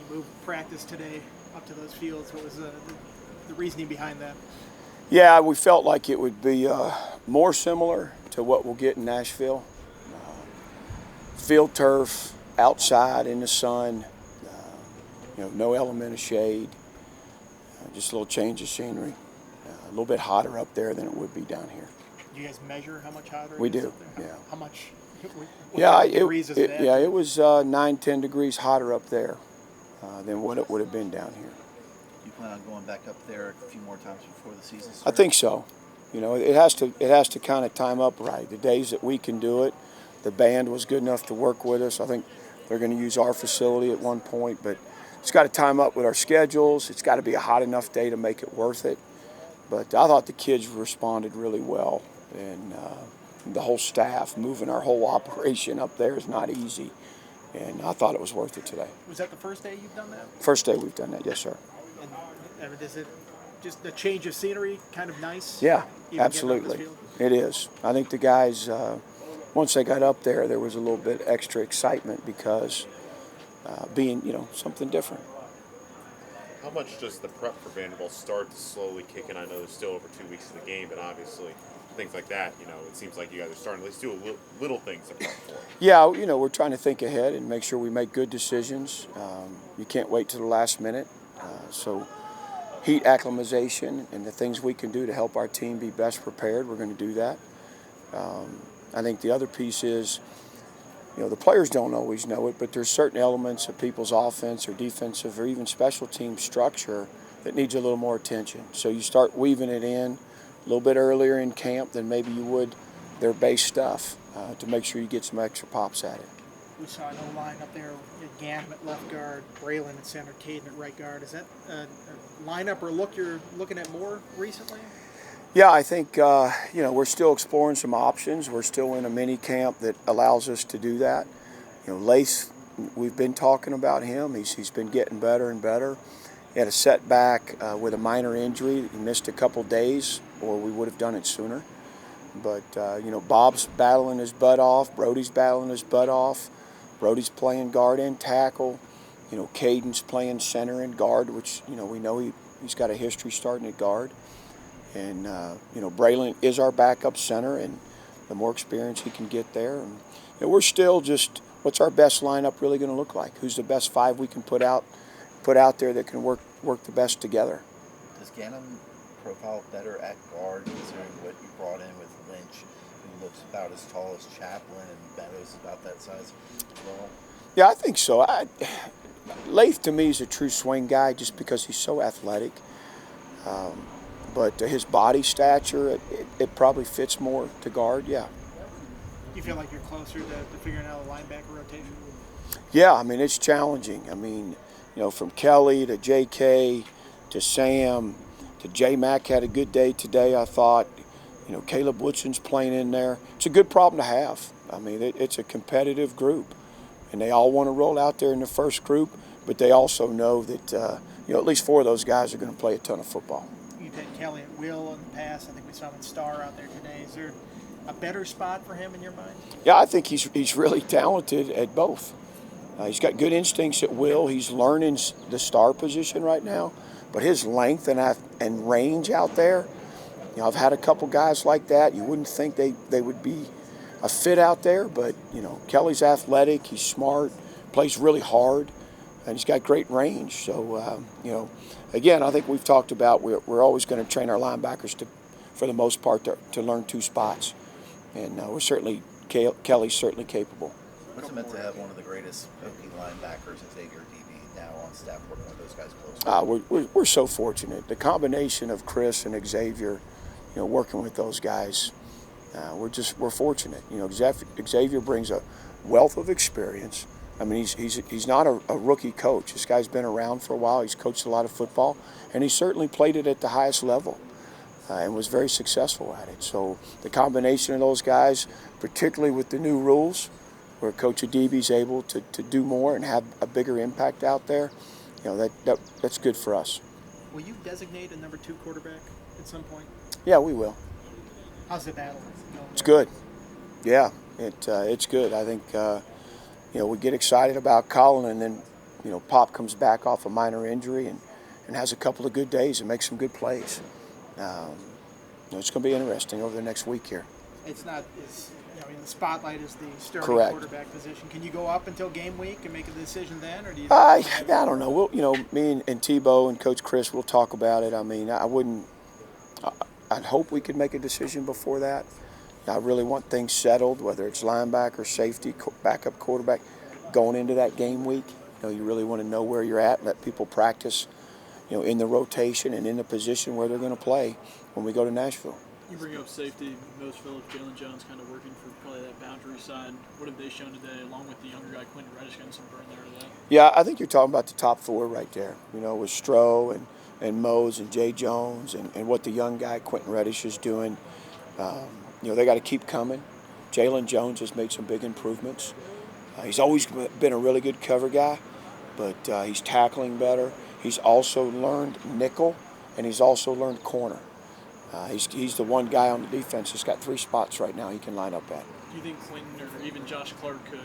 You moved practice today up to those fields. What was the reasoning behind that? Yeah, we felt like it would be more similar to what we'll get in Nashville. Field turf, outside in the sun, no element of shade, just a little change of scenery. A little bit hotter up there than it would be down here. Do you guys measure how much hotter We it is do, up there? yeah. How much? Yeah, degrees is it? it was 9-10 degrees hotter up there than what it would have been down here. You plan on going back up there a few more times before the season starts? I think so. It has to kind of time up right. The days that we can do it, the band was good enough to work with us. I think they're going to use our facility at one point, but it's got to time up with our schedules. It's got to be a hot enough day to make it worth it. But I thought the kids responded really well, and the whole staff, moving our whole operation up there is not easy, and I thought it was worth it today. Was that the first day you've done that? First day we've done that, yes, sir. And is it just the change of scenery kind of nice? Yeah, even absolutely. getting up this field? It is. I think the guys, once they got up there was a little bit extra excitement because being, something different. How much does the prep for Vanderbilt start to slowly kick in? I know there's still over 2 weeks of the game, but obviously things like that, it seems like you guys are starting to at least do little things to prep for. Yeah, we're trying to think ahead and make sure we make good decisions. You can't wait to the last minute. So heat acclimatization and the things we can do to help our team be best prepared, we're going to do that. I think the other piece is, the players don't always know it, but there's certain elements of people's offense or defensive or even special team structure that needs a little more attention. So you start weaving it in a little bit earlier in camp than maybe you would their base stuff to make sure you get some extra pops at it. We saw an O-line up there, Gannon at left guard, Braylon at center, Caden at right guard. Is that a lineup or look you're looking at more recently? Yeah, I think, we're still exploring some options. We're still in a mini camp that allows us to do that. Lace, we've been talking about him. He's been getting better and better. He had a setback with a minor injury. He missed a couple days, or we would have done it sooner. But, Bob's battling his butt off. Brody's battling his butt off. Brody's playing guard and tackle. Caden's playing center and guard, which, we know he's got a history starting at guard. And, Braylon is our backup center, and the more experience he can get there. And we're still just, what's our best lineup really going to look like? Who's the best five we can put out there that can work the best together? Does Gannon profile better at guard, considering what you brought in with Lynch, who looks about as tall as Chaplin, and Meadows about that size as well? Yeah, I think so. Lath, to me, is a true swing guy just because he's so athletic. But his body stature, it probably fits more to guard, yeah. You feel like you're closer to figuring out a linebacker rotation? Yeah, it's challenging. From Kelly to J.K. to Sam to J-Mac had a good day today, I thought. Caleb Woodson's playing in there. It's a good problem to have. It's a competitive group, and they all want to roll out there in the first group, but they also know that, at least four of those guys are going to play a ton of football. You've had Kelly at will in the past. I think we saw him at Star out there today. Is there a better spot for him in your mind? Yeah, I think he's really talented at both. He's got good instincts at will. He's learning the star position right now, but his length and range out there, I've had a couple guys like that. You wouldn't think they would be a fit out there, but, Kelly's athletic, he's smart, plays really hard, and he's got great range. So, again, I think we've talked about we're always going to train our linebackers for the most part to learn two spots, and Kelly's certainly capable. What's it meant to have one of the greatest Hokie linebackers, Xavier DB, now on staff working with those guys closely? We're so fortunate. The combination of Chris and Xavier, working with those guys, we're fortunate. Xavier brings a wealth of experience. He's not a rookie coach. This guy's been around for a while. He's coached a lot of football, and he certainly played it at the highest level and was very successful at it. So the combination of those guys, particularly with the new rules, where Coach Adibi's able to do more and have a bigger impact out there, that's good for us. Will you designate a number 2 quarterback at some point? Yeah, we will. How's the battle going? It's good. Yeah, it's good. I think we get excited about Colin, and then Pop comes back off a minor injury and has a couple of good days and makes some good plays. It's going to be interesting over the next week here. It's not as the spotlight is the starting Correct. quarterback position. Can you go up until game week and make a decision then, or do you? I don't know. Me and Tebow and Coach Chris will talk about it. I mean, I wouldn't. I'd hope we could make a decision before that. I really want things settled, whether it's linebacker, safety, backup quarterback, going into that game week. You really want to know where you're at, let people practice, in the rotation and in the position where they're going to play when we go to Nashville. You bring up safety, Mose Phillips, Jalen Jones kind of working for probably that boundary side. What have they shown today, along with the younger guy, Quentin Reddish, getting some burn there today? Yeah, I think you're talking about the top four right there, with Stroh and Mose and Jay Jones and what the young guy, Quentin Reddish, is doing. They got to keep coming. Jalen Jones has made some big improvements. He's always been a really good cover guy, but he's tackling better. He's also learned nickel, and he's also learned corner. He's the one guy on the defense that's got 3 spots right now he can line up at. Do you think Quentin or even Josh Clark could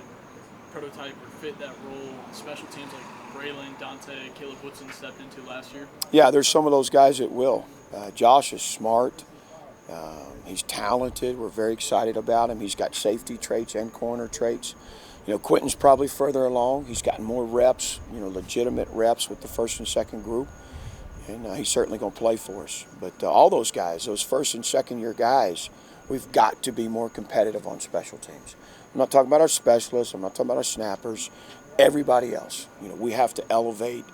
prototype or fit that role in special teams like Braylon, Dante, Caleb Woodson stepped into last year? Yeah, there's some of those guys that will. Josh is smart. He's talented. We're very excited about him. He's got safety traits and corner traits. Quentin's probably further along. He's gotten more reps, legitimate reps with the first and second group. And he's certainly going to play for us. But all those guys, those first and second year guys, we've got to be more competitive on special teams. I'm not talking about our specialists. I'm not talking about our snappers. Everybody else. We have to elevate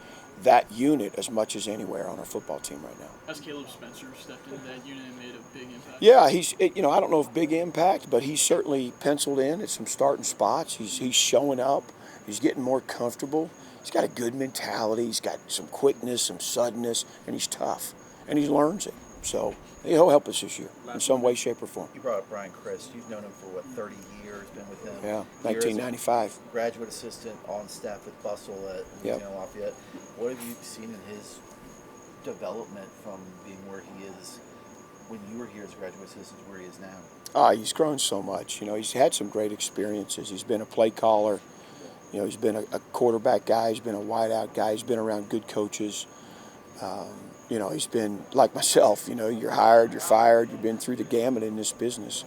that unit as much as anywhere on our football team right now. As Caleb Spencer stepped into that unit and made a big impact. Yeah, I don't know if big impact, but he's certainly penciled in at some starting spots. He's showing up. He's getting more comfortable. He's got a good mentality. He's got some quickness, some suddenness, and he's tough. And he learns it. So he'll help us this year in some way, shape, or form. You brought up Brian Chris. You've known him for, 30 years, been with him? Yeah, 1995. Graduate assistant on staff with Bustle at Louisiana Lafayette. What have you seen in his development from being where he is when you were here as a graduate assistant to where he is now? He's grown so much. He's had some great experiences. He's been a play caller. He's been a quarterback guy. He's been a wideout guy. He's been around good coaches. He's been like myself. You're hired, you're fired. You've been through the gamut in this business.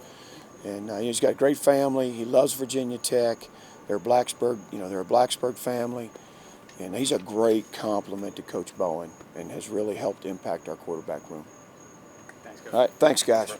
And he's got a great family. He loves Virginia Tech. They're Blacksburg. They're a Blacksburg family. And he's a great compliment to Coach Bowen and has really helped impact our quarterback room. Thanks, Coach. All right, thanks, guys.